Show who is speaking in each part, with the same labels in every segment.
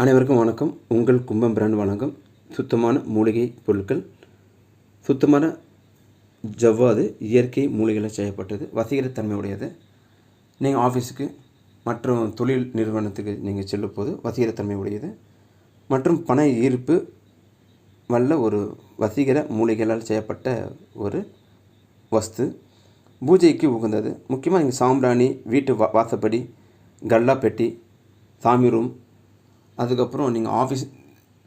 Speaker 1: அனைவருக்கும் வணக்கம். உங்கள் கும்பம் பிராண்ட் வழங்கும் சுத்தமான மூலிகை பொருட்கள். சுத்தமான ஜவ்வாது இயற்கை மூலிகையில் செய்யப்பட்டது, வசீகரத்தன்மை உடையது. நீங்கள் ஆஃபீஸுக்கு மற்றும் தொழில் நிறுவனத்துக்கு நீங்கள் செல்லும் போது வசீகரத்தன்மை உடையது மற்றும் பண ஈர்ப்பு வல்ல ஒரு வசீகர மூலிகைகளால் செய்யப்பட்ட ஒரு வஸ்து. பூஜைக்கு உகந்தது. முக்கியமாக நீங்கள் சாம்பிராணி, வீட்டு வாசப்படி, கல்லா பெட்டி, சாமி ரூம், அதுக்கப்புறம் நீங்கள் ஆஃபீஸ்,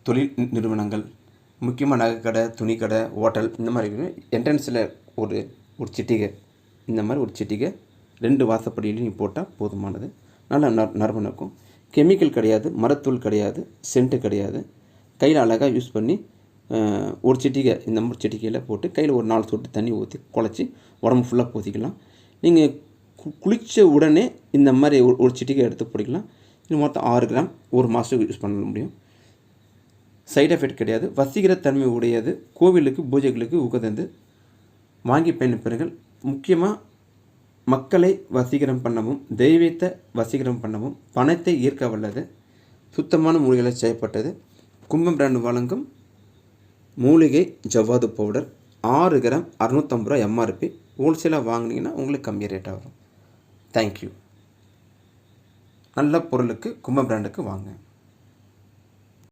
Speaker 1: தொழில் நிறுவனங்கள், முக்கியமாக நகைக்கடை, துணிக்கடை, ஹோட்டல், இந்த மாதிரி என்ட்ரன்ஸில் ஒரு சிட்டிகை, இந்த மாதிரி ஒரு சிட்டிகை 2 வாசப்படியிலையும் நீங்கள் போட்டால் போதுமானது. நல்லா நறுமணம் இருக்கும். கெமிக்கல் கிடையாது, மரத்தூள் கிடையாது, சென்ட்டு கிடையாது. கையில் அழகாக யூஸ் பண்ணி ஒரு சிட்டிகை, இந்த மாதிரி சிட்டிகையில் போட்டு கையில் ஒரு 4 சொட்டு தண்ணி ஊற்றி குழச்சி உடம்பு ஃபுல்லாக பூசிக்கலாம். நீங்கள் குளித்த உடனே இந்த மாதிரி ஒரு சிட்டிகை எடுத்து பிடிக்கலாம். இது மொத்தம் 6 கிராம், ஒரு மாதத்துக்கு யூஸ் பண்ண முடியும். சைட் எஃபெக்ட் கிடையாது, வசீகரத்தன்மை உடையது, கோவிலுக்கு பூஜைகளுக்கு உகந்தது. வாங்கி பயன்பெறுங்கள். முக்கியமாக மக்களை வசீகரம் பண்ணவும், தெய்வத்தை வசீகரம் பண்ணவும், பணத்தை ஈர்க்க வல்லது. சுத்தமான மூலிகையில் செய்யப்பட்டது. கும்பம் பிராண்ட் வழங்கும் மூலிகை ஜவ்வாது பவுடர் 6 கிராம் 650 ரூபா எம்ஆர்பி. ஹோல்சேலாக வாங்கினீங்கன்னா உங்களுக்கு கம்மி ரேட்டாக வரும். தேங்க்யூ. நல்ல பொருளுக்கு கும்பம் பிராண்டுக்கு வாங்க.